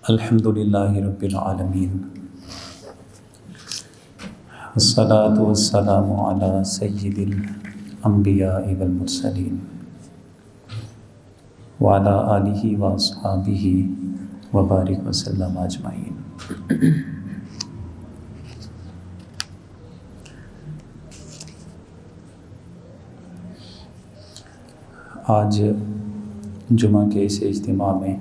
الحمدللہ رب العالمین والصلاة والسلام علی سید الانبیاء والمرسلین وعلی آلہ واصحابہ وبارک وسلم اجمعین۔ آج جمعہ کے اس اجتماع میں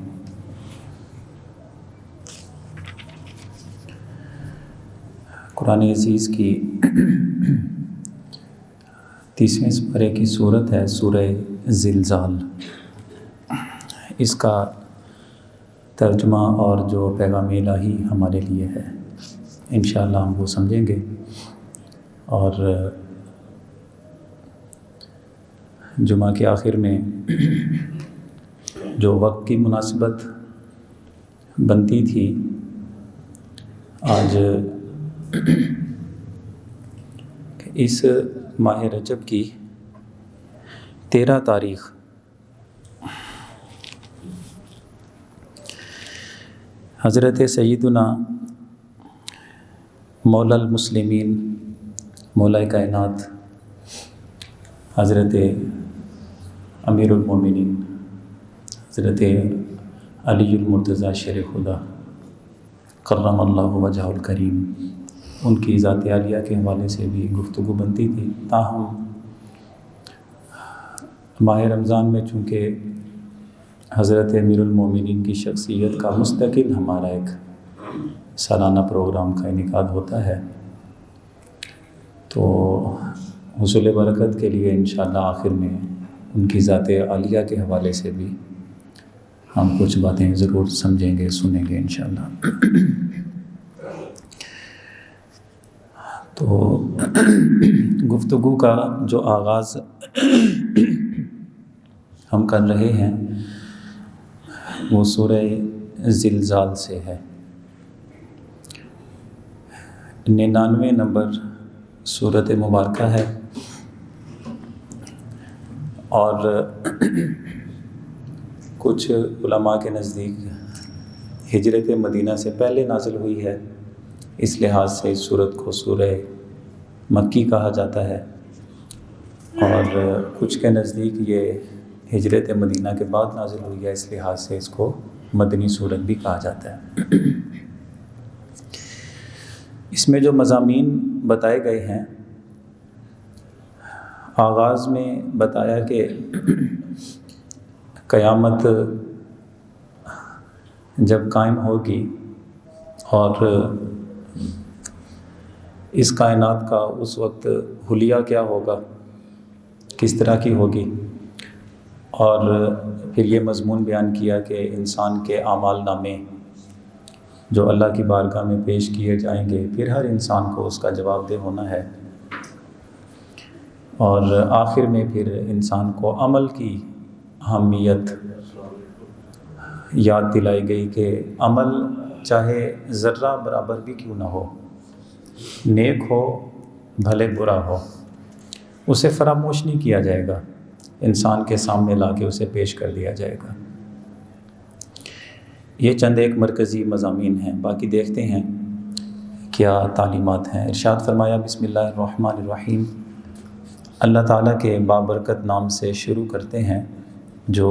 قرآن عزیز کی 30ویں سپارے کی صورت ہے سورہ زلزال۔ اس کا ترجمہ اور جو پیغام الہی ہمارے لیے ہے انشاءاللہ ہم وہ سمجھیں گے، اور جمعہ کے آخر میں جو وقت کی مناسبت بنتی تھی، آج اس ماہ رجب کی 13 تاریخ حضرت سیدنا مولا المسلمین مولا کائنات حضرت امیر المومنین حضرت علی المرتضیٰ شیر خدا کرم اللہ وجہہ الکریم، ان کی ذات عالیہ کے حوالے سے بھی گفتگو بنتی تھی۔ تاہم ماہ رمضان میں چونکہ حضرت امیر المومنین کی شخصیت کا مستقل ہمارا ایک سالانہ پروگرام کا انعقاد ہوتا ہے، تو حصول برکت کے لیے انشاءاللہ آخر میں ان کی ذات عالیہ کے حوالے سے بھی ہم کچھ باتیں ضرور سمجھیں گے، سنیں گے انشاءاللہ۔ تو گفتگو کا جو آغاز ہم کر رہے ہیں وہ سورہ زلزال سے ہے۔ 99 نمبر سورت مبارکہ ہے، اور کچھ علماء کے نزدیک ہجرت مدینہ سے پہلے نازل ہوئی ہے، اس لحاظ سے اس سورت کو سورہ مکی کہا جاتا ہے، اور کچھ کے نزدیک یہ ہجرت مدینہ کے بعد نازل ہوئی ہے، اس لحاظ سے اس کو مدنی سورت بھی کہا جاتا ہے۔ اس میں جو مضامین بتائے گئے ہیں، آغاز میں بتایا کہ قیامت جب قائم ہوگی اور اس کائنات کا اس وقت حلیہ کیا ہوگا، کس طرح کی ہوگی، اور پھر یہ مضمون بیان کیا کہ انسان کے اعمال نامے جو اللہ کی بارگاہ میں پیش کیے جائیں گے، پھر ہر انسان کو اس کا جواب دہ ہونا ہے، اور آخر میں پھر انسان کو عمل کی اہمیت یاد دلائی گئی کہ عمل چاہے ذرہ برابر بھی کیوں نہ ہو، نیک ہو بھلے برا ہو، اسے فراموش نہیں کیا جائے گا، انسان کے سامنے لا کے اسے پیش کر دیا جائے گا۔ یہ چند ایک مرکزی مضامین ہیں، باقی دیکھتے ہیں کیا تعلیمات ہیں۔ ارشاد فرمایا بسم اللہ الرحمن الرحیم، اللہ تعالیٰ کے بابرکت نام سے شروع کرتے ہیں جو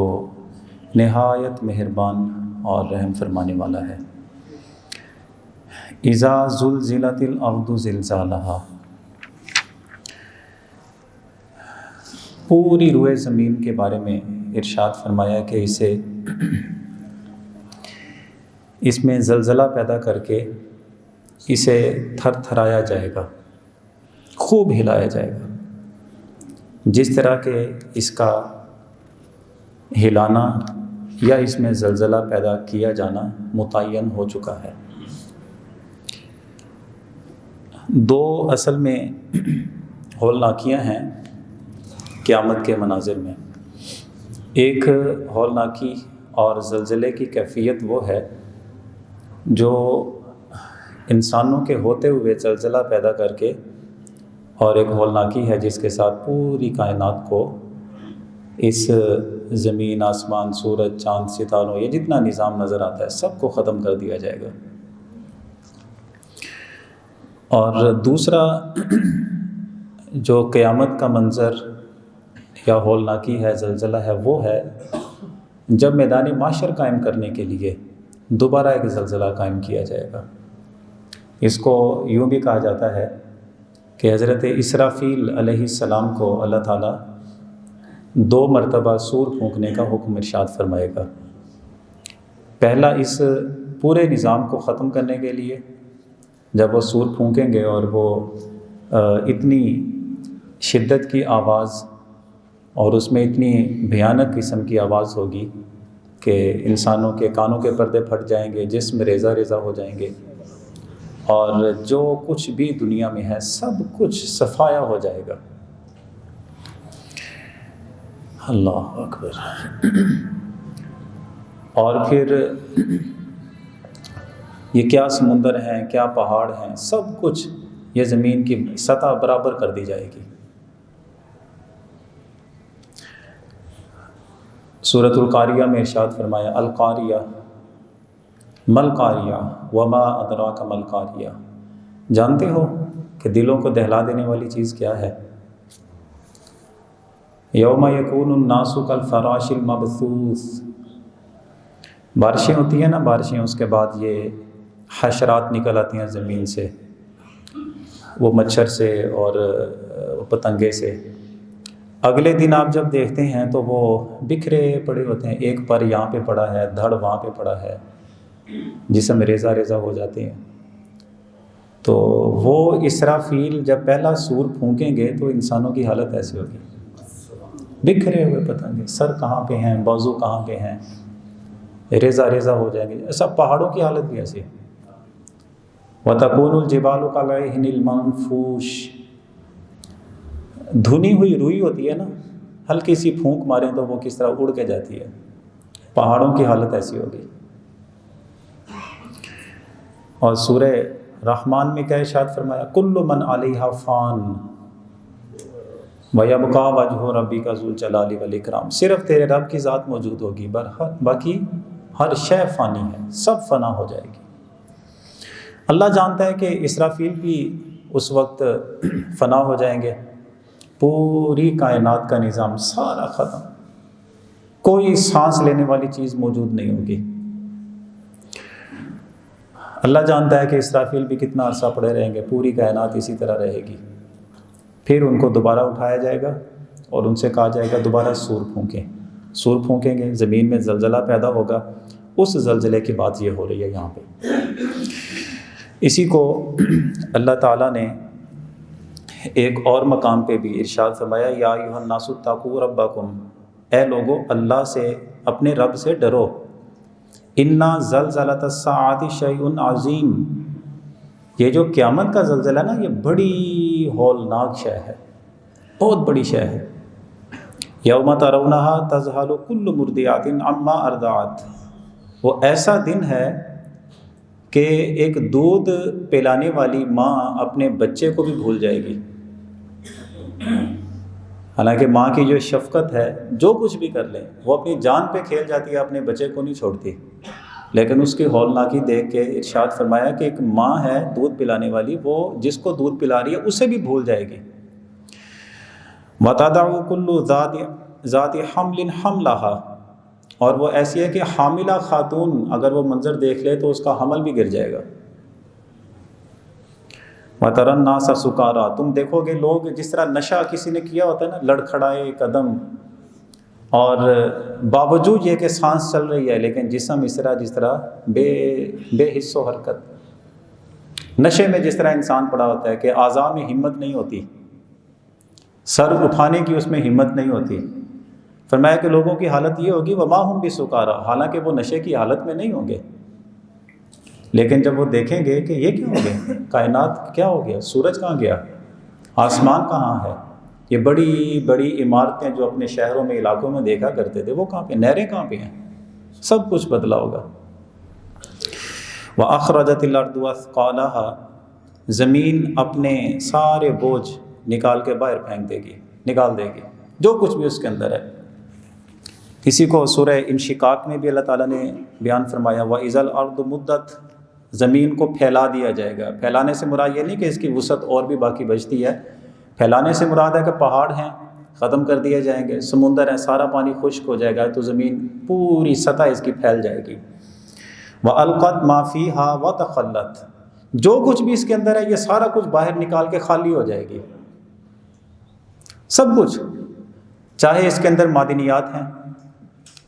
نہایت مہربان اور رحم فرمانے والا ہے۔ اذا زلزلت الارض زلزالہا، پوری روئے زمین کے بارے میں ارشاد فرمایا کہ اس میں زلزلہ پیدا کر کے اسے تھر تھرایا جائے گا، خوب ہلایا جائے گا، جس طرح کہ اس کا ہلانا یا اس میں زلزلہ پیدا کیا جانا متعین ہو چکا ہے۔ دو اصل میں ہولناکیاں ہیں قیامت کے مناظر میں۔ ایک ہولناکی اور زلزلے کی کیفیت وہ ہے جو انسانوں کے ہوتے ہوئے زلزلہ پیدا کر کے، اور ایک ہولناکی ہے جس کے ساتھ پوری کائنات کو اس زمین آسمان سورج چاند ستاروں یہ جتنا نظام نظر آتا ہے سب کو ختم کر دیا جائے گا۔ اور دوسرا جو قیامت کا منظر یا ہولناکی ہے، زلزلہ ہے، وہ ہے جب میدان معاشر قائم کرنے کے لیے دوبارہ ایک زلزلہ قائم کیا جائے گا۔ اس کو یوں بھی کہا جاتا ہے کہ حضرت اسرافیل علیہ السلام کو اللہ تعالیٰ 2 مرتبہ سور پھونکنے کا حکم ارشاد فرمائے گا۔ پہلا اس پورے نظام کو ختم کرنے کے لیے، جب وہ سور پھونکیں گے اور وہ اتنی شدت کی آواز اور اس میں اتنی بھیانک قسم کی آواز ہوگی کہ انسانوں کے کانوں کے پردے پھٹ جائیں گے، جسم ریزہ ریزہ ہو جائیں گے، اور جو کچھ بھی دنیا میں ہے سب کچھ صفایا ہو جائے گا۔ اللہ اکبر۔ اور پھر یہ کیا سمندر ہیں، کیا پہاڑ ہیں، سب کچھ یہ زمین کی سطح برابر کر دی جائے گی۔ سورۃ القاریہ میں ارشاد فرمایا القاریہ مل قاریہ وما ادراک مل قاریہ، جانتے ہو کہ دلوں کو دہلا دینے والی چیز کیا ہے؟ یوم یکون الناس کالفراش المبثوث، بارشیں ہوتی ہیں نا، بارشیں، اس کے بعد یہ حشرات نکل آتی ہیں زمین سے، وہ مچھر سے اور پتنگے سے۔ اگلے دن آپ جب دیکھتے ہیں تو وہ بکھرے پڑے ہوتے ہیں، ایک پر یہاں پہ پڑا ہے، دھڑ وہاں پہ پڑا ہے، جسم ریزہ ریزہ ہو جاتے ہیں۔ تو وہ اسرافیل جب پہلا سور پھونکیں گے تو انسانوں کی حالت ایسی ہوگی، بکھرے ہوئے پتنگے، سر کہاں پہ ہیں، بازو کہاں پہ ہیں، ریزہ ریزہ ہو جائیں گے۔ ایسا پہاڑوں کی حالت بھی ایسی ہے۔ وَتَكُونُ الْجِبَالُ كَالْعِهْنِ الْمَنْفُوشِ، دھنی ہوئی روئی ہوتی ہے نا، ہلکی سی پھونک ماریں تو وہ کس طرح اڑ کے جاتی ہے، پہاڑوں کی حالت ایسی ہوگی۔ اور سورہ رحمان میں کیا ارشاد فرمایا؟ کل من علیہا فان وَيَبْقَى وَجْهُ رَبِّكَ ذُو الْجَلَالِ وَالْإِكْرَامِ، صرف تیرے رب کی ذات موجود ہوگی، باقی ہر شے فانی ہے، سب فنا ہو جائے گی۔ اللہ جانتا ہے کہ اسرافیل بھی اس وقت فنا ہو جائیں گے، پوری کائنات کا نظام سارا ختم، کوئی سانس لینے والی چیز موجود نہیں ہوگی۔ اللہ جانتا ہے کہ اسرافیل بھی کتنا عرصہ پڑے رہیں گے، پوری کائنات اسی طرح رہے گی۔ پھر ان کو دوبارہ اٹھایا جائے گا اور ان سے کہا جائے گا دوبارہ سور پھونکیں، سور پھونکیں گے، زمین میں زلزلہ پیدا ہوگا۔ اس زلزلے کی بات یہ ہو رہی ہے یہاں پہ۔ اسی کو اللہ تعالیٰ نے ایک اور مقام پہ بھی ارشاد فرمایا یا ایھا الناس اتقوا ربکم، اے لوگو اللہ سے، اپنے رب سے ڈرو۔ انا زلزلۃ الساعۃ شیء عظیم، یہ جو قیامت کا زلزلہ نا، یہ بڑی ہولناک شے ہے، بہت بڑی شے ہے۔ یوم ترونھا تذہل کل مرضعۃ عما ارضعت، وہ ایسا دن ہے کہ ایک دودھ پلانے والی ماں اپنے بچے کو بھی بھول جائے گی۔ حالانکہ ماں کی جو شفقت ہے، جو کچھ بھی کر لیں، وہ اپنی جان پہ کھیل جاتی ہے، اپنے بچے کو نہیں چھوڑتی، لیکن اس کی ہولناکی دیکھ کے ارشاد فرمایا کہ ایک ماں ہے دودھ پلانے والی، وہ جس کو دودھ پلا رہی ہے اسے بھی بھول جائے گی۔ وَتَضَعُ كُلُّ ذَاتِ حَمْلٍ حَمْلَهَا، اور وہ ایسی ہے کہ حاملہ خاتون اگر وہ منظر دیکھ لے تو اس کا حمل بھی گر جائے گا۔ وَتَرَى النَّاسَ سُكَارَىٰ، تم دیکھو گے لوگ جس طرح نشہ کسی نے کیا ہوتا ہے نا، لڑکھڑائے قدم، اور باوجود یہ کہ سانس چل رہی ہے لیکن جسم اس طرح جس طرح بے حس و حرکت، نشے میں جس طرح انسان پڑا ہوتا ہے کہ اعضاء میں ہمت نہیں ہوتی، سر اٹھانے کی اس میں ہمت نہیں ہوتی۔ فرمایا کہ لوگوں کی حالت یہ ہوگی وما ہم بسکارا، حالانکہ وہ نشے کی حالت میں نہیں ہوں گے، لیکن جب وہ دیکھیں گے کہ یہ کیا ہو گیا، کائنات کیا ہو گیا، سورج کہاں گیا، آسمان کہاں ہے، یہ بڑی بڑی عمارتیں جو اپنے شہروں میں علاقوں میں دیکھا کرتے تھے وہ کہاں پہ، نہریں کہاں پہ ہیں، سب کچھ بدلا ہوگا۔ وَأَخْرَجَتِ الْأَرْضُ أَثْقَالَهَا، زمین اپنے سارے بوجھ نکال کے باہر پھینک دے گی، نکال دے گی، جو کچھ بھی اس کے اندر ہے۔ اسی کو سورہ انشقاق میں بھی اللہ تعالیٰ نے بیان فرمایا وَإِذَا الْأَرْضُ مُدَّتْ، زمین کو پھیلا دیا جائے گا۔ پھیلانے سے مراد یہ نہیں کہ اس کی وسعت اور بھی باقی بچتی ہے، پھیلانے سے مراد ہے کہ پہاڑ ہیں ختم کر دیے جائیں گے، سمندر ہے سارا پانی خشک ہو جائے گا، تو زمین پوری سطح اس کی پھیل جائے گی۔ وَأَلْقَتْ مَا فِيهَا وَتَخَلَّتْ، جو کچھ بھی اس کے اندر ہے یہ سارا کچھ باہر نکال کے خالی ہو جائے گی، سب کچھ، چاہے اس کے اندر معدنیات ہیں،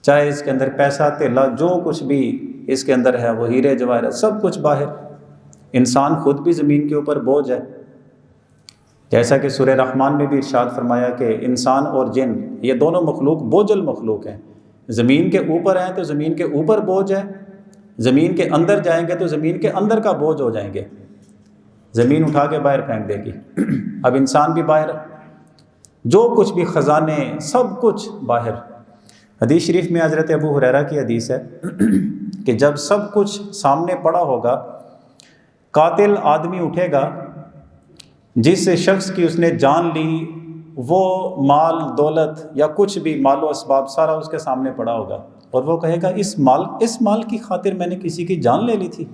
چاہے اس کے اندر پیسہ تیلا، جو کچھ بھی اس کے اندر ہے، وہ ہیرے جواہرات، سب کچھ باہر۔ انسان خود بھی زمین کے اوپر بوجھ ہے، جیسا کہ سورہ رحمان میں بھی ارشاد فرمایا کہ انسان اور جن یہ دونوں مخلوق بوجھل مخلوق ہیں۔ زمین کے اوپر ہیں تو زمین کے اوپر بوجھ ہے، زمین کے اندر جائیں گے تو زمین کے اندر کا بوجھ ہو جائیں گے، زمین اٹھا کے باہر پھینک دے گی۔ اب انسان بھی باہر، جو کچھ بھی خزانے سب کچھ باہر۔ حدیث شریف میں حضرت ابو ہریرہ کی حدیث ہے کہ جب سب کچھ سامنے پڑا ہوگا، قاتل آدمی اٹھے گا، جس شخص کی اس نے جان لی، وہ مال دولت یا کچھ بھی مال و اسباب سارا اس کے سامنے پڑا ہوگا، اور وہ کہے گا اس مال کی خاطر میں نے کسی کی جان لے لی تھی۔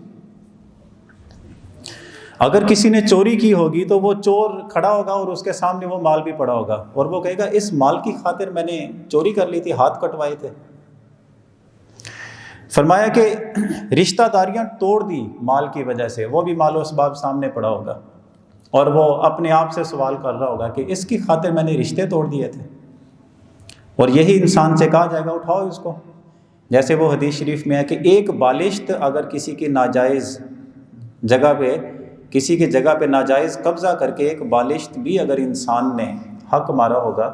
اگر کسی نے چوری کی ہوگی تو وہ چور کھڑا ہوگا اور اس کے سامنے وہ مال بھی پڑا ہوگا، اور وہ کہے گا اس مال کی خاطر میں نے چوری کر لی تھی، ہاتھ کٹوائے تھے۔ فرمایا کہ رشتہ داریاں توڑ دی مال کی وجہ سے، وہ بھی مال و اسباب سامنے پڑا ہوگا، اور وہ اپنے آپ سے سوال کر رہا ہوگا کہ اس کی خاطر میں نے رشتے توڑ دیے تھے۔ اور یہی انسان سے کہا جائے گا اٹھاؤ اس کو، جیسے وہ حدیث شریف میں ہے کہ ایک بالشت اگر کسی کی ناجائز جگہ پہ، کسی کی جگہ پہ ناجائز قبضہ کر کے ایک بالشت بھی اگر انسان نے حق مارا ہوگا،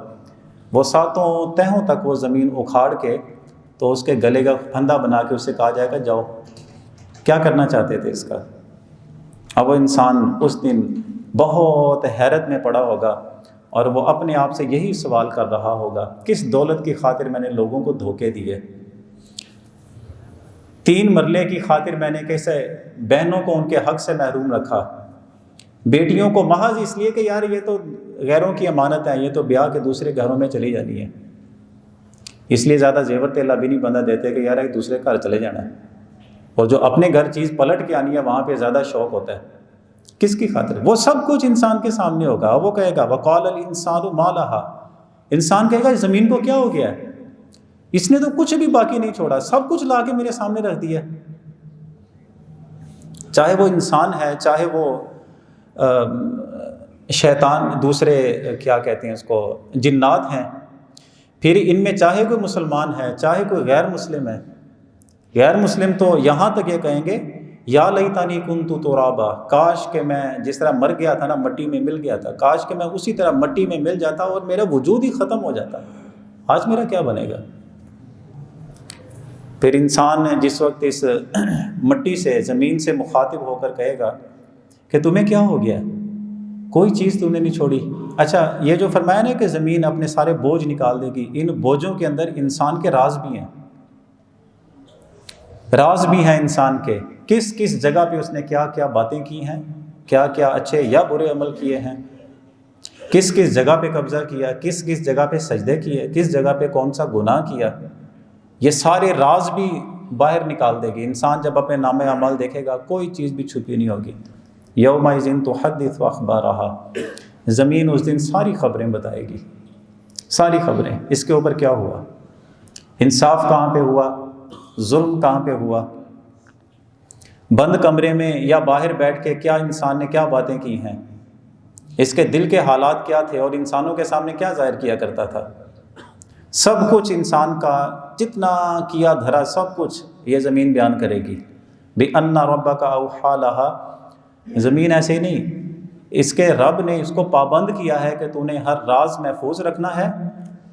وہ ساتوں تہوں تک وہ زمین اکھاڑ کے تو اس کے گلے کا پھندا بنا کے اسے کہا جائے گا جاؤ، کیا کرنا چاہتے تھے اس کا۔ اب وہ انسان اس دن بہت حیرت میں پڑا ہوگا، اور وہ اپنے آپ سے یہی سوال کر رہا ہوگا کس دولت کی خاطر میں نے لوگوں کو دھوکے دیے، 3 مرلے کی خاطر میں نے کیسے بہنوں کو ان کے حق سے محروم رکھا، بیٹیوں کو محض اس لیے کہ یار یہ تو غیروں کی امانت ہے، یہ تو بیاہ کے دوسرے گھروں میں چلی جانی ہے، اس لیے زیادہ زیور تیلا بھی نہیں بندہ دیتے کہ یار ایک دوسرے گھر چلے جانا ہے، اور جو اپنے گھر چیز پلٹ کے آنی ہے وہاں پہ زیادہ شوق ہوتا ہے۔ کس کی خاطر؟ وہ سب کچھ انسان کے سامنے ہوگا، وہ کہے گا وَقَالَ الْإِنسَانُ مَا لَهَا، انسان کہے گا زمین کو کیا ہو گیا ہے، اس نے تو کچھ بھی باقی نہیں چھوڑا، سب کچھ لا کے میرے سامنے رکھ دیا۔ چاہے وہ انسان ہے، چاہے وہ شیطان، دوسرے کیا کہتے ہیں اس کو، جنات ہیں، پھر ان میں چاہے کوئی مسلمان ہے چاہے کوئی غیر مسلم ہے۔ غیر مسلم تو یہاں تک یہ کہیں گے یا لیتنی کنت ترابا، کاش کہ میں جس طرح مر گیا تھا نا، مٹی میں مل گیا تھا، کاش کہ میں اسی طرح مٹی میں مل جاتا اور میرا وجود ہی ختم ہو جاتا، آج میرا کیا بنے گا۔ پھر انسان جس وقت اس مٹی سے، زمین سے مخاطب ہو کر کہے گا کہ تمہیں کیا ہو گیا، کوئی چیز تم نے نہیں چھوڑی۔ اچھا، یہ جو فرمایا نا کہ زمین اپنے سارے بوجھ نکال دے گی، ان بوجھوں کے اندر انسان کے راز بھی ہیں، راز بھی ہیں انسان کے، کس کس جگہ پہ اس نے کیا کیا باتیں کی ہیں، کیا کیا اچھے یا برے عمل کیے ہیں، کس کس جگہ پہ قبضہ کیا، کس کس جگہ پہ سجدے کیے، کس جگہ پہ کون سا گناہ کیا، یہ سارے راز بھی باہر نکال دے گی۔ انسان جب اپنے نام اعمال دیکھے گا کوئی چیز بھی چھپی نہیں ہوگی۔ یومئذ تحدث اخبارها، زمین اس دن ساری خبریں بتائے گی، ساری خبریں، اس کے اوپر کیا ہوا، انصاف کہاں پہ ہوا، ظلم کہاں پہ ہوا، بند کمرے میں یا باہر بیٹھ کے کیا انسان نے کیا باتیں کی ہیں، اس کے دل کے حالات کیا تھے اور انسانوں کے سامنے کیا ظاہر کیا کرتا تھا، سب کچھ انسان کا جتنا کیا دھرا سب کچھ یہ زمین بیان کرے گی۔ بِأَنَّ رَبَّكَ أَوْحَىٰ لَهَا، زمین ایسے ہی نہیں، اس کے رب نے اس کو پابند کیا ہے کہ تو نے ہر راز محفوظ رکھنا ہے،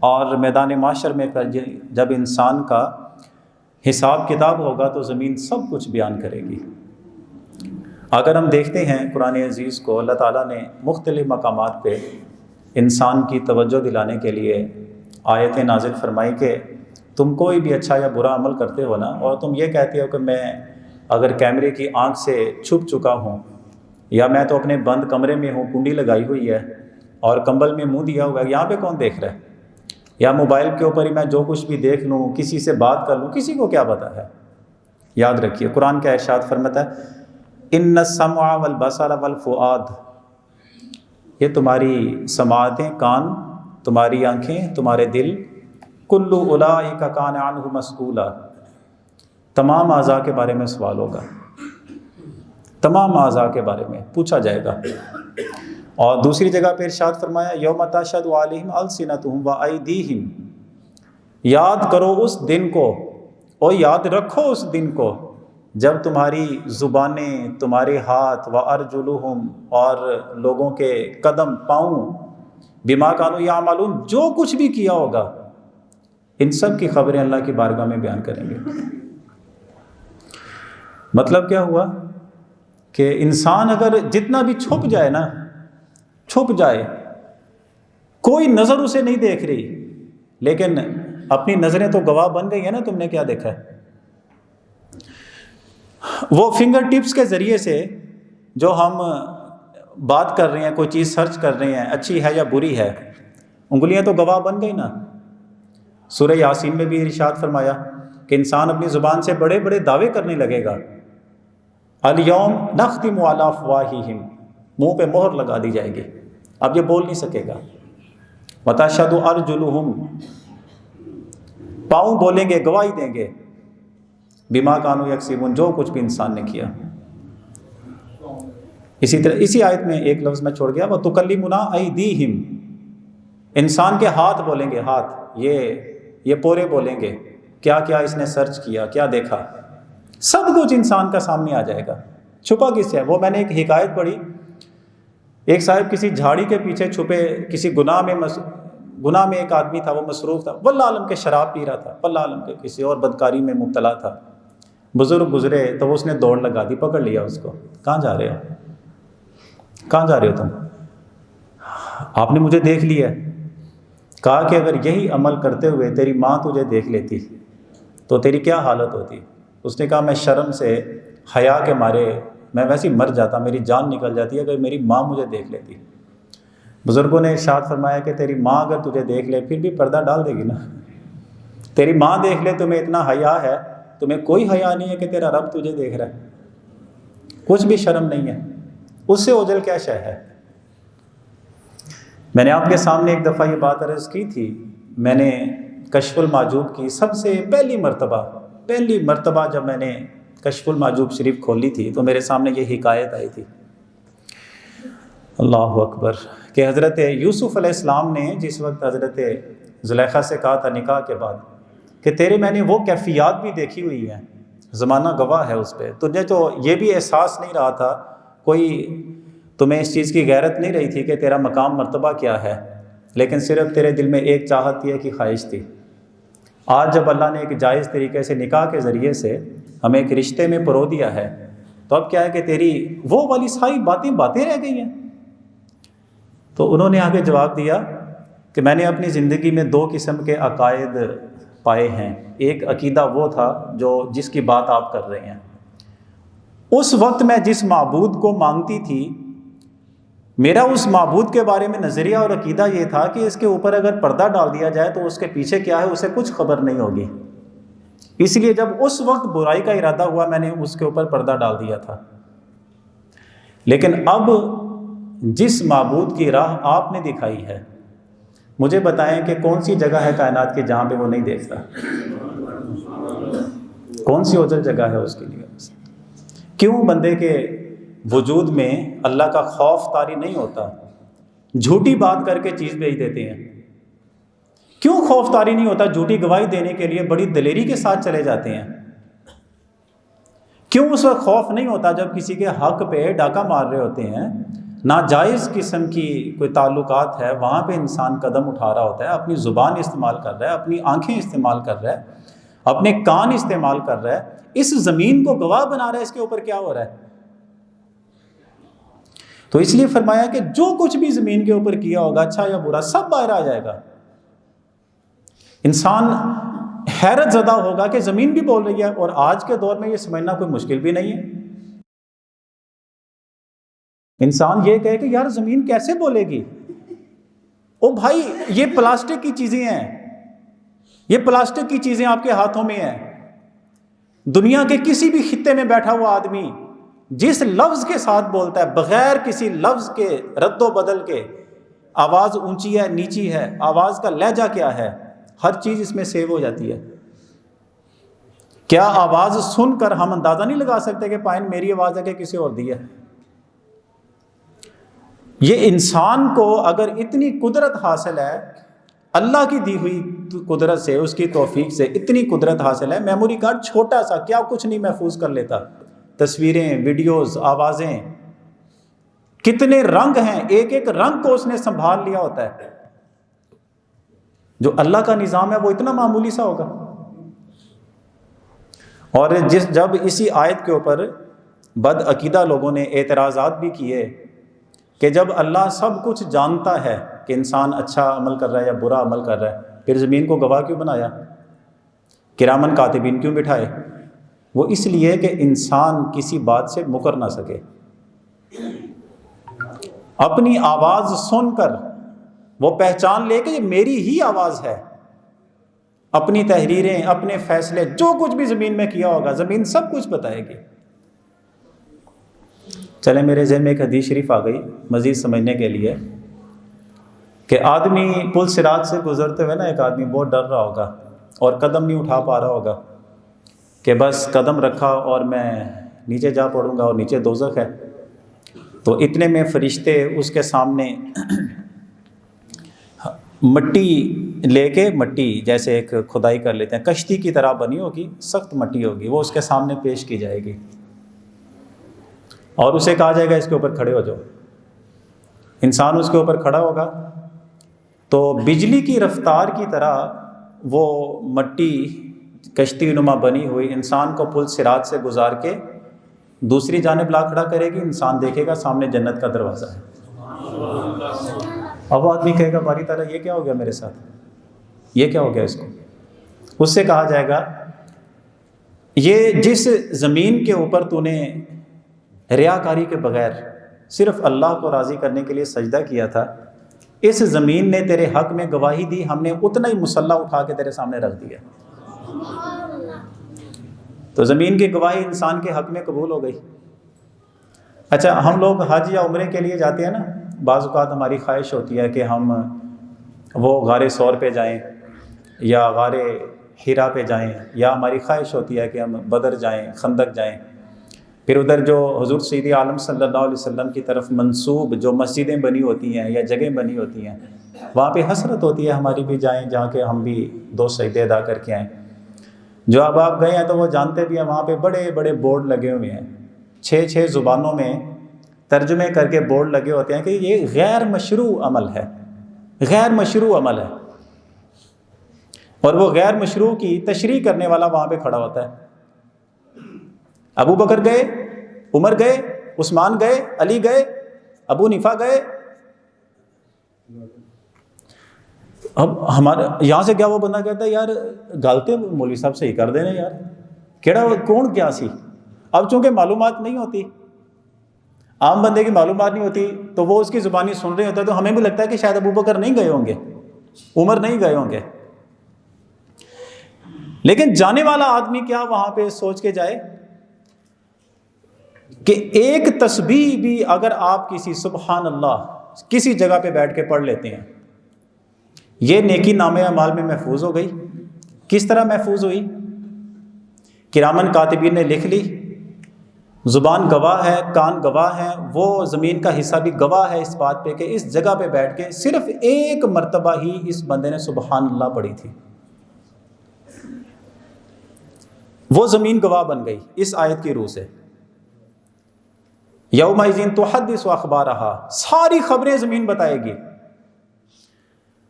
اور میدان محشر میں جب انسان کا حساب کتاب ہوگا تو زمین سب کچھ بیان کرے گی۔ اگر ہم دیکھتے ہیں قرآن عزیز کو، اللہ تعالیٰ نے مختلف مقامات پہ انسان کی توجہ دلانے کے لیے آیتیں نازل فرمائی کہ تم کوئی بھی اچھا یا برا عمل کرتے ہو نا، اور تم یہ کہتے ہو کہ میں اگر کیمرے کی آنکھ سے چھپ چکا ہوں، یا میں تو اپنے بند کمرے میں ہوں، کنڈی لگائی ہوئی ہے اور کمبل میں منہ دیا ہوا ہے، یہاں پہ کون دیکھ رہا ہے، یا موبائل کے اوپر ہی میں جو کچھ بھی دیکھ لوں، کسی سے بات کر لوں، کسی کو کیا پتہ ہے؟ یاد رکھیے قرآن کا ارشاد فرماتا ہے ان السمع والبصر والفؤاد، یہ تمہاری سماعتیں، کان، تمہاری آنکھیں، تمہارے دل، کل اولئک کان عنہ مسئولا، تمام اعضاء کے بارے میں سوال ہوگا، تمام اعضاء کے بارے میں پوچھا جائے گا۔ اور دوسری جگہ پہ ارشاد فرمایا یوم تشہد علیہم السنتہم وایدیہم، یاد کرو اس دن کو، اور یاد رکھو اس دن کو جب تمہاری زبانیں، تمہارے ہاتھ، وارجلہم، اور لوگوں کے قدم، پاؤں، بما کانوا یعملون، جو کچھ بھی کیا ہوگا ان سب کی خبریں اللہ کی بارگاہ میں بیان کریں گے۔ مطلب کیا ہوا کہ انسان اگر جتنا بھی چھپ جائے نا، چھپ جائے، کوئی نظر اسے نہیں دیکھ رہی، لیکن اپنی نظریں تو گواہ بن گئی ہیں نا، تم نے کیا دیکھا ہے۔ وہ فنگر ٹپس کے ذریعے سے جو ہم بات کر رہے ہیں، کوئی چیز سرچ کر رہے ہیں، اچھی ہے یا بری ہے، انگلیاں تو گواہ بن گئی نا۔ سورہ یاسین میں بھی ارشاد فرمایا کہ انسان اپنی زبان سے بڑے بڑے دعوے کرنے لگے گا، الیوم نختم علی افواہہم، منہ پہ مہر لگا دی جائے گی، اب یہ بول نہیں سکے گا۔ وتشہد ارجلہم، پاؤں بولیں گے، گواہی دیں گے، بما کانوا یکسبون، جو کچھ بھی انسان نے کیا۔ اسی طرح اسی آیت میں ایک لفظ میں چھوڑ گیا، وتکلمنا ایدیہم، انسان کے ہاتھ بولیں گے، ہاتھ یہ پورے بولیں گے، کیا کیا اس نے سرچ کیا، کیا دیکھا، سب کچھ انسان کا سامنے آ جائے گا۔ چھپا کس ہے؟ وہ میں نے ایک حکایت پڑھی، ایک صاحب کسی جھاڑی کے پیچھے چھپے، کسی گناہ میں ایک آدمی تھا، وہ مصروف تھا، واللہ عالم کے شراب پی رہا تھا، واللہ عالم کے کسی اور بدکاری میں مبتلا تھا۔ بزرگ گزرے تو اس نے دوڑ لگا دی، پکڑ لیا اس کو، کہاں جا رہے ہو، کہاں جا رہے ہو تم؟ آپ نے مجھے دیکھ لیا ہے۔ کہا کہ اگر یہی عمل کرتے ہوئے تیری ماں تجھے دیکھ لیتی تو تیری کیا حالت ہوتی؟ اس نے کہا میں شرم سے، حیا کے مارے میں ویسے ہی مر جاتا، میری جان نکل جاتی اگر میری ماں مجھے دیکھ لیتی۔ بزرگوں نے ارشاد فرمایا کہ تیری ماں اگر تجھے دیکھ لے پھر بھی پردہ ڈال دے گی نا۔ تیری ماں دیکھ لے، تمہیں اتنا حیا ہے، تمہیں کوئی حیا نہیں ہے کہ تیرا رب تجھے دیکھ رہا ہے، کچھ بھی شرم نہیں ہے، اس سے اوجل کیا شے ہے۔ میں نے آپ کے سامنے ایک دفعہ یہ بات عرض کی تھی، میں نے کشف المحجوب کی سب سے پہلی مرتبہ جب میں نے کشف المحجوب شریف کھولی تھی تو میرے سامنے یہ حکایت آئی تھی، اللہ اکبر، کہ حضرت یوسف علیہ السلام نے جس وقت حضرت زلیخا سے کہا تھا نکاح کے بعد کہ تیرے میں نے وہ کیفیات بھی دیکھی ہوئی ہیں، زمانہ گواہ ہے اس پہ، تجھے تو یہ بھی احساس نہیں رہا تھا، کوئی تمہیں اس چیز کی غیرت نہیں رہی تھی کہ تیرا مقام مرتبہ کیا ہے، لیکن صرف تیرے دل میں ایک چاہت تھی، ایک خواہش تھی۔ آج جب اللہ نے ایک جائز طریقے سے نکاح کے ذریعے سے ہمیں ایک رشتے میں پرو دیا ہے، تو اب کیا ہے کہ تیری وہ والی ساری باتیں رہ گئی ہیں۔ تو انہوں نے آگے جواب دیا کہ میں نے اپنی زندگی میں 2 قسم کے عقائد پائے ہیں، ایک عقیدہ وہ تھا جس کی بات آپ کر رہے ہیں، اس وقت میں جس معبود کو مانگتی تھی، میرا اس معبود کے بارے میں نظریہ اور عقیدہ یہ تھا کہ اس کے اوپر اگر پردہ ڈال دیا جائے تو اس کے پیچھے کیا ہے اسے کچھ خبر نہیں ہوگی، اس لیے جب اس وقت برائی کا ارادہ ہوا میں نے اس کے اوپر پردہ ڈال دیا تھا۔ لیکن اب جس معبود کی راہ آپ نے دکھائی ہے، مجھے بتائیں کہ کون سی جگہ ہے کائنات کی جہاں پہ وہ نہیں دیکھتا؟ کون سی اوجل جگہ ہے اس کے لیے؟ کیوں بندے کے وجود میں اللہ کا خوف طاری نہیں ہوتا؟ جھوٹی بات کر کے چیز بھیج دیتے ہیں، کیوں خوف طاری نہیں ہوتا؟ جھوٹی گواہی دینے کے لیے بڑی دلیری کے ساتھ چلے جاتے ہیں، کیوں اس وقت خوف نہیں ہوتا جب کسی کے حق پہ ڈاکہ مار رہے ہوتے ہیں، ناجائز قسم کی کوئی تعلقات ہے وہاں پہ انسان قدم اٹھا رہا ہوتا ہے، اپنی زبان استعمال کر رہا ہے، اپنی آنکھیں استعمال کر رہا ہے، اپنے کان استعمال کر رہا ہے، اس زمین کو گواہ بنا رہا ہے، اس کے اوپر کیا ہو رہا ہے؟ تو اس لیے فرمایا کہ جو کچھ بھی زمین کے اوپر کیا ہوگا، اچھا یا برا، سب باہر آ جائے گا۔ انسان حیرت زدہ ہوگا کہ زمین بھی بول رہی ہے، اور آج کے دور میں یہ سمجھنا کوئی مشکل بھی نہیں ہے۔ انسان یہ کہے کہ یار زمین کیسے بولے گی؟ او بھائی یہ پلاسٹک کی چیزیں ہیں، یہ پلاسٹک کی چیزیں آپ کے ہاتھوں میں ہیں. دنیا کے کسی بھی خطے میں بیٹھا ہوا آدمی جس لفظ کے ساتھ بولتا ہے بغیر کسی لفظ کے رد و بدل کے، آواز اونچی ہے نیچی ہے، آواز کا لہجہ کیا ہے، ہر چیز اس میں سیو ہو جاتی ہے. کیا آواز سن کر ہم اندازہ نہیں لگا سکتے کہ پائن میری آواز ہے کہ کسی اور دی ہے؟ یہ انسان کو اگر اتنی قدرت حاصل ہے، اللہ کی دی ہوئی قدرت سے، اس کی توفیق سے اتنی قدرت حاصل ہے، میموری کارڈ چھوٹا سا کیا کچھ نہیں محفوظ کر لیتا، تصویریں، ویڈیوز، آوازیں، کتنے رنگ ہیں، ایک ایک رنگ کو اس نے سنبھال لیا ہوتا ہے. جو اللہ کا نظام ہے وہ اتنا معمولی سا ہوگا. اور جب اسی آیت کے اوپر بد عقیدہ لوگوں نے اعتراضات بھی کیے کہ جب اللہ سب کچھ جانتا ہے کہ انسان اچھا عمل کر رہا ہے یا برا عمل کر رہا ہے، پھر زمین کو گواہ کیوں بنایا، کرامن کاتبین کیوں بٹھائے؟ وہ اس لیے کہ انسان کسی بات سے مکر نہ سکے. اپنی آواز سن کر وہ پہچان لے کہ یہ میری ہی آواز ہے. اپنی تحریریں، اپنے فیصلے، جو کچھ بھی زمین میں کیا ہوگا زمین سب کچھ بتائے گی. چلے میرے ذہن میں ایک حدیث شریف آ گئی مزید سمجھنے کے لیے کہ آدمی پل صراط سے گزرتے ہوئے نا، ایک آدمی بہت ڈر رہا ہوگا اور قدم نہیں اٹھا پا رہا ہوگا کہ بس قدم رکھا اور میں نیچے جا پڑوں گا اور نیچے دوزخ ہے. تو اتنے میں فرشتے اس کے سامنے مٹی لے کے، مٹی جیسے ایک کھدائی کر لیتے ہیں، کشتی کی طرح بنی ہوگی، سخت مٹی ہوگی، وہ اس کے سامنے پیش کی جائے گی اور اسے کہا جائے گا اس کے اوپر کھڑے ہو جاؤ. انسان اس کے اوپر کھڑا ہوگا تو بجلی کی رفتار کی طرح وہ مٹی کشتی نما بنی ہوئی انسان کو پل صراط سے گزار کے دوسری جانب لا کھڑا کرے گی. انسان دیکھے گا سامنے جنت کا دروازہ ہے. اب وہ آدمی کہے گا باری تعالیٰ یہ کیا ہو گیا میرے ساتھ، یہ کیا ہو گیا اس کو؟ اس سے کہا جائے گا یہ جس زمین کے اوپر تو نے ریاکاری کے بغیر صرف اللہ کو راضی کرنے کے لیے سجدہ کیا تھا، اس زمین نے تیرے حق میں گواہی دی، ہم نے اتنا ہی مسلح اٹھا کے تیرے سامنے رکھ دیا. تو زمین کی گواہی انسان کے حق میں قبول ہو گئی. اچھا، ہم لوگ حج یا عمرے کے لیے جاتے ہیں نا، بعض اوقات ہماری خواہش ہوتی ہے کہ ہم وہ غار ثور پہ جائیں یا غار حرا پہ جائیں، یا ہماری خواہش ہوتی ہے کہ ہم بدر جائیں، خندق جائیں. پھر ادھر جو حضور سید عالم صلی اللہ علیہ وسلم کی طرف منسوب جو مسجدیں بنی ہوتی ہیں یا جگہیں بنی ہوتی ہیں، وہاں پہ حسرت ہوتی ہے ہماری بھی جائیں جہاں کہ ہم بھی 2 سجدے ادا کر کے آئیں. جو اب آپ گئے ہیں تو وہ جانتے بھی ہیں وہاں پہ بڑے بڑے بورڈ لگے ہوئے ہیں، 6 زبانوں میں ترجمے کر کے بورڈ لگے ہوتے ہیں کہ یہ غیر مشروع عمل ہے، غیر مشروع عمل ہے. اور وہ غیر مشروع کی تشریح کرنے والا وہاں پہ کھڑا ہوتا ہے. ابو بکر گئے، عمر گئے، عثمان گئے، علی گئے، ابو حنیفہ گئے. اب ہمارے یہاں سے کیا وہ بندہ کہتا ہے یار غلطے مولوی صاحب صحیح کر دینے یار، کیڑا کون کیا سی. اب چونکہ معلومات نہیں ہوتی، عام بندے کی معلومات نہیں ہوتی، تو وہ اس کی زبانی سن رہے ہوتے ہیں تو ہمیں بھی لگتا ہے کہ شاید ابو بکر نہیں گئے ہوں گے، عمر نہیں گئے ہوں گے. لیکن جانے والا آدمی کیا وہاں پہ سوچ کے جائے کہ ایک تسبیح بھی اگر آپ کسی سبحان اللہ کسی جگہ پہ بیٹھ کے پڑھ لیتے ہیں، یہ نیکی نامہ اعمال میں محفوظ ہو گئی. کس طرح محفوظ ہوئی؟ کرامن کاتبین نے لکھ لی، زبان گواہ ہے، کان گواہ ہیں، وہ زمین کا حصہ بھی گواہ ہے اس بات پہ کہ اس جگہ پہ بیٹھ کے صرف ایک مرتبہ ہی اس بندے نے سبحان اللہ پڑھی تھی. وہ زمین گواہ بن گئی اس آیت کی روح سے. یومئذ تحدث اخبارہا، ساری خبریں زمین بتائے گی.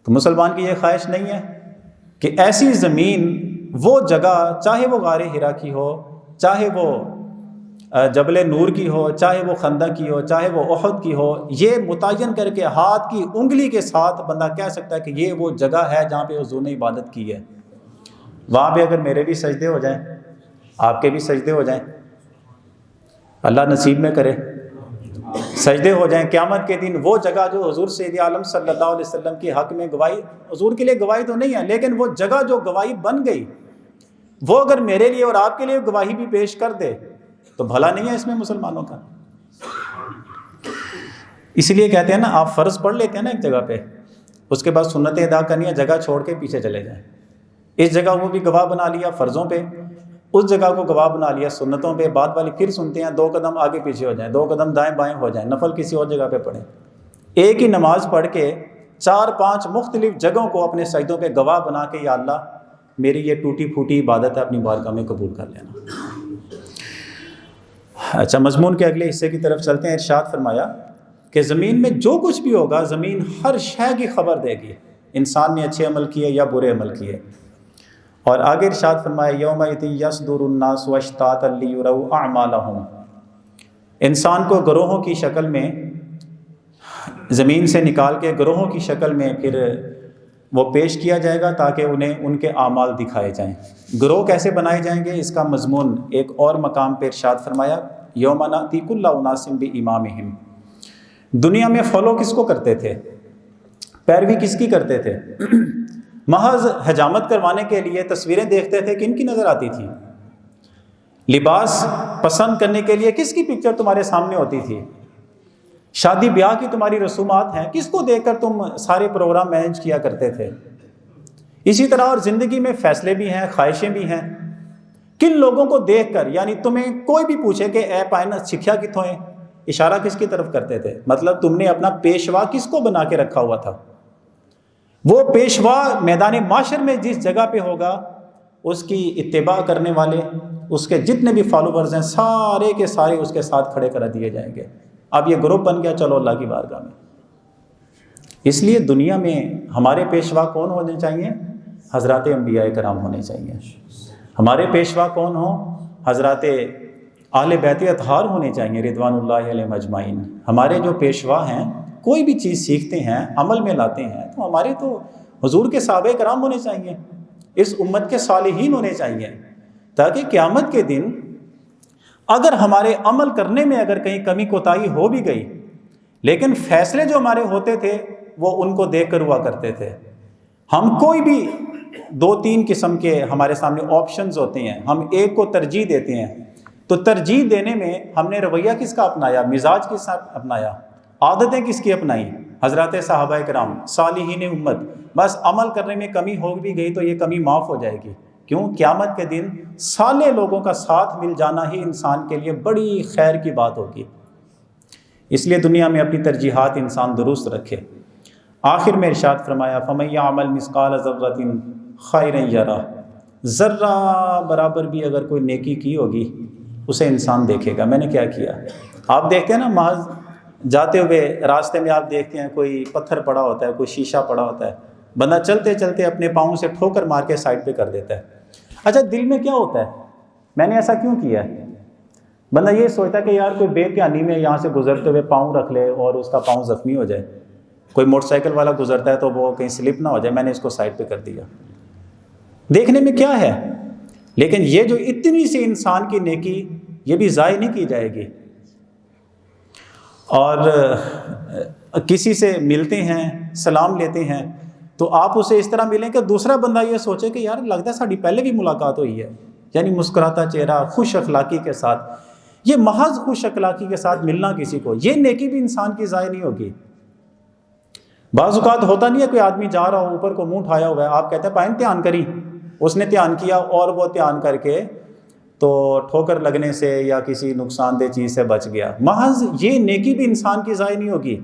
تو مسلمان کی یہ خواہش نہیں ہے کہ ایسی زمین، وہ جگہ، چاہے وہ غار حرا کی ہو، چاہے وہ جبل نور کی ہو، چاہے وہ خندق کی ہو، چاہے وہ احد کی ہو، یہ متعین کر کے ہاتھ کی انگلی کے ساتھ بندہ کہہ سکتا ہے کہ یہ وہ جگہ ہے جہاں پہ حضور نے عبادت کی ہے. وہاں پہ اگر میرے بھی سجدے ہو جائیں، آپ کے بھی سجدے ہو جائیں، اللہ نصیب میں کرے، سجدے ہو جائیں قیامت کے دن، وہ جگہ جو حضور سید عالم صلی اللہ علیہ وسلم کی حق میں گواہی، حضور کے لیے گواہی تو نہیں ہے لیکن وہ جگہ جو گواہی بن گئی، وہ اگر میرے لیے اور آپ کے لیے گواہی بھی پیش کر دے تو بھلا نہیں ہے اس میں مسلمانوں کا؟ اسی لیے کہتے ہیں نا، آپ فرض پڑھ لیتے ہیں نا ایک جگہ پہ، اس کے بعد سنتیں ادا کرنی ہے، جگہ چھوڑ کے پیچھے چلے جائیں۔ اس جگہ وہ بھی گواہ بنا لیا فرضوں پہ، اس جگہ کو گواہ بنا لیا سنتوں پہ، بعد والی پھر سنتے ہیں، 2 قدم آگے پیچھے ہو جائیں، 2 قدم دائیں بائیں ہو جائیں، نفل کسی اور جگہ پہ پڑھیں۔ ایک ہی نماز پڑھ کے 4-5 مختلف جگہوں کو اپنے سجدوں پہ گواہ بنا کے، یا اللہ میری یہ ٹوٹی پھوٹی عبادت ہے، اپنی بارگاہ میں قبول کر لینا۔ اچھا، مضمون کے اگلے حصے کی طرف چلتے ہیں۔ ارشاد فرمایا کہ زمین میں جو کچھ بھی ہوگا، زمین ہر شے کی خبر دے گی، انسان نے اچھے عمل کیے یا برے عمل کیے۔ اور آگے ارشاد فرمایا یومئذ یصدر الناس اشتاتا لیروا اعمالهم، انسان کو گروہوں کی شکل میں زمین سے نکال کے گروہوں کی شکل میں پھر وہ پیش کیا جائے گا تاکہ انہیں ان کے اعمال دکھائے جائیں۔ گروہ کیسے بنائے جائیں گے، اس کا مضمون ایک اور مقام پہ ارشاد فرمایا یوم نأتی کل اناس بامامہم، دنیا میں فالو کس کو کرتے تھے، پیروی کس کی کرتے تھے؟ محض حجامت کروانے کے لیے تصویریں دیکھتے تھے، کن کی نظر آتی تھی؟ لباس پسند کرنے کے لیے کس کی پکچر تمہارے سامنے ہوتی تھی؟ شادی بیاہ کی تمہاری رسومات ہیں، کس کو دیکھ کر تم سارے پروگرام مینج کیا کرتے تھے؟ اسی طرح اور زندگی میں فیصلے بھی ہیں، خواہشیں بھی ہیں، کن لوگوں کو دیکھ کر، یعنی تمہیں کوئی بھی پوچھے کہ اے پائنا سکھیا کتوں ہے، اشارہ کس کی طرف کرتے تھے؟ مطلب تم نے اپنا پیشوا کس کو بنا کے رکھا ہوا تھا؟ وہ پیشوا میدان معاشر میں جس جگہ پہ ہوگا، اس کی اتباع کرنے والے، اس کے جتنے بھی فالوورز ہیں، سارے کے سارے اس کے ساتھ کھڑے کر دیے جائیں گے۔ اب یہ گروپ بن گیا، چلو اللہ کی بارگاہ میں۔ اس لیے دنیا میں ہمارے پیشوا کون ہونے چاہیے؟ حضرات انبیاء کرام ہونے چاہیے۔ ہمارے پیشوا کون ہوں؟ حضرات اہل بیت اطہار ہونے چاہیے رضوان اللہ علیہم اجمعین۔ ہمارے جو پیشوا ہیں، کوئی بھی چیز سیکھتے ہیں، عمل میں لاتے ہیں، تو ہمارے تو حضور کے صحابہ کرام ہونے چاہیے، اس امت کے صالحین ہونے چاہیے، تاکہ قیامت کے دن اگر ہمارے عمل کرنے میں اگر کہیں کمی کوتاہی ہو بھی گئی، لیکن فیصلے جو ہمارے ہوتے تھے وہ ان کو دیکھ کر ہوا کرتے تھے۔ ہم کوئی بھی 2-3 قسم کے ہمارے سامنے آپشنز ہوتے ہیں، ہم ایک کو ترجیح دیتے ہیں، تو ترجیح دینے میں ہم نے رویہ کس کا اپنایا، مزاج کس کا اپنایا، عادتیں کس کی اپنائی؟ حضرات صحابہ کرام، صالحین امت۔ بس عمل کرنے میں کمی ہو بھی گئی تو یہ کمی معاف ہو جائے گی، کیوں؟ قیامت کے دن صالح لوگوں کا ساتھ مل جانا ہی انسان کے لیے بڑی خیر کی بات ہوگی۔ اس لیے دنیا میں اپنی ترجیحات انسان درست رکھے۔ آخر میں ارشاد فرمایا فَمَن يَعْمَلْ مِثْقَالَ ذَرَّةٍ خَيْرًا يَرَهُ، ذرہ برابر بھی اگر کوئی نیکی کی ہوگی اسے انسان دیکھے گا۔ میں نے کیا کیا؟ آپ دیکھتے ہیں نا، محض جاتے ہوئے راستے میں آپ دیکھتے ہیں کوئی پتھر پڑا ہوتا ہے، کوئی شیشہ پڑا ہوتا ہے، بندہ چلتے چلتے اپنے پاؤں سے ٹھوکر مار کے سائڈ پہ کر دیتا ہے۔ اچھا، دل میں کیا ہوتا ہے؟ میں نے ایسا کیوں کیا ہے؟ بندہ یہ سوچتا ہے کہ یار کوئی بے دھیانی میں یہاں سے گزرتے ہوئے پاؤں رکھ لے اور اس کا پاؤں زخمی ہو جائے، کوئی موٹر سائیکل والا گزرتا ہے تو وہ کہیں سلپ نہ ہو جائے، میں نے اس کو سائڈ پہ کر دیا۔ دیکھنے میں کیا ہے، لیکن یہ جو اتنی سی انسان کی نیکی، یہ بھی ضائع نہیں کی جائے گی۔ اور کسی سے ملتے ہیں، سلام لیتے ہیں، تو آپ اسے اس طرح ملیں کہ دوسرا بندہ یہ سوچے کہ یار لگتا ہے ساڑی پہلے بھی ملاقات ہوئی ہے، یعنی مسکراتا چہرہ، خوش اخلاقی کے ساتھ۔ یہ محض خوش اخلاقی کے ساتھ ملنا کسی کو، یہ نیکی بھی انسان کی ضائع نہیں ہوگی۔ بعض اوقات ہوتا نہیں ہے کوئی آدمی جا رہا ہو، اوپر کو منہ اٹھایا ہوا ہے، آپ کہتے ہیں پائن دھیان کری، اس نے دھیان کیا اور وہ دھیان کر کے تو ٹھوکر لگنے سے یا کسی نقصان دہ چیز سے بچ گیا۔ محض یہ نیکی بھی انسان کی ضائع نہیں ہوگی۔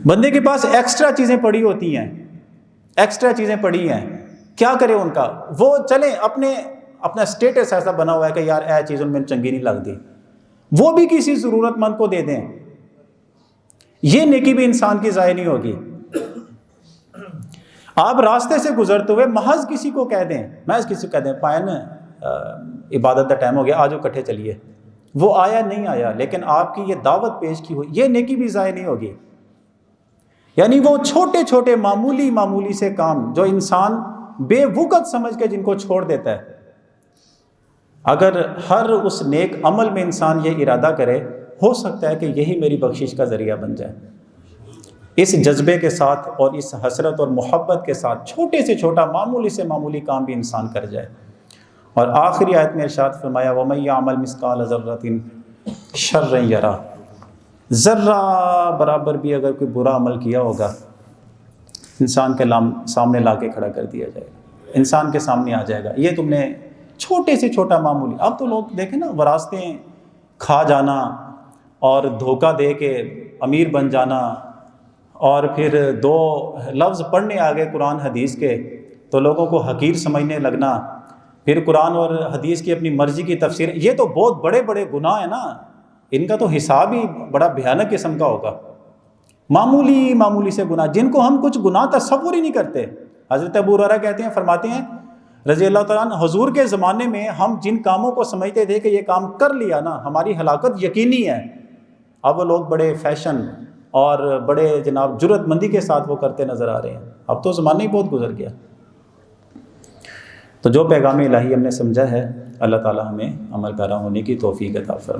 بندے کے پاس ایکسٹرا چیزیں پڑی ہوتی ہیں، ایکسٹرا چیزیں پڑی ہیں، کیا کرے ان کا؟ وہ چلیں اپنا سٹیٹس ایسا بنا ہوا ہے کہ یار اے چیز ان میں چنگی نہیں لگتی، وہ بھی کسی ضرورت مند کو دے دیں، یہ نیکی بھی انسان کی ضائع نہیں ہوگی۔ آپ راستے سے گزرتے ہوئے محض کسی کو کہہ دیں، محض کسی کو کہہ دیں پائن عبادت کا ٹائم ہو گیا، آجو کٹھے چلیے، وہ آیا نہیں آیا، لیکن آپ کی یہ دعوت پیش کی ہوئی، یہ نیکی بھی ضائع نہیں ہوگی۔ یعنی وہ چھوٹے چھوٹے معمولی سے کام جو انسان بے وقت سمجھ کے جن کو چھوڑ دیتا ہے۔ اگر ہر اس نیک عمل میں انسان یہ ارادہ کرے، ہو سکتا ہے کہ یہی میری بخشش کا ذریعہ بن جائے۔ اس جذبے کے ساتھ اور اس حسرت اور محبت کے ساتھ چھوٹے سے چھوٹا، معمولی سے معمولی کام بھی انسان کر جائے۔ اور آخری آیت میں ارشاد فرمایا وَمَن يَعْمَلْ مِثْقَالَ ذَرَّةٍ شَرًّا يَرَهُ، ذرہ برابر بھی اگر کوئی برا عمل کیا ہوگا، انسان کے سامنے لا کے کھڑا کر دیا جائے گا، انسان کے سامنے آ جائے گا، یہ تم نے چھوٹے سے چھوٹا معمولی۔ اب تو لوگ دیکھیں نا، وراثتیں کھا جانا اور دھوکہ دے کے امیر بن جانا، اور پھر 2 لفظ پڑھنے آگے قرآن حدیث کے تو لوگوں کو حقیر سمجھنے لگنا، پھر قرآن اور حدیث کی اپنی مرضی کی تفسیر۔ یہ تو بہت بڑے بڑے گناہ ہیں نا، ان کا تو حساب ہی بڑا بھیانک قسم کا ہوگا۔ معمولی معمولی سے گناہ جن کو ہم کچھ گناہ تصور ہی نہیں کرتے۔ حضرت ابو ہریرہ کہتے ہیں، فرماتے ہیں رضی اللہ تعالیٰ عنہ، حضور کے زمانے میں ہم جن کاموں کو سمجھتے تھے کہ یہ کام کر لیا نا ہماری ہلاکت یقینی ہے، اب وہ لوگ بڑے فیشن اور بڑے جناب جرأت مندی کے ساتھ وہ کرتے نظر آ رہے ہیں۔ اب تو زمانہ ہی بہت گزر گیا۔ تو جو پیغام الہی ہم نے سمجھا ہے، اللہ تعالیٰ ہمیں عمل پیرا ہونے کی توفیق عطا فرمائے۔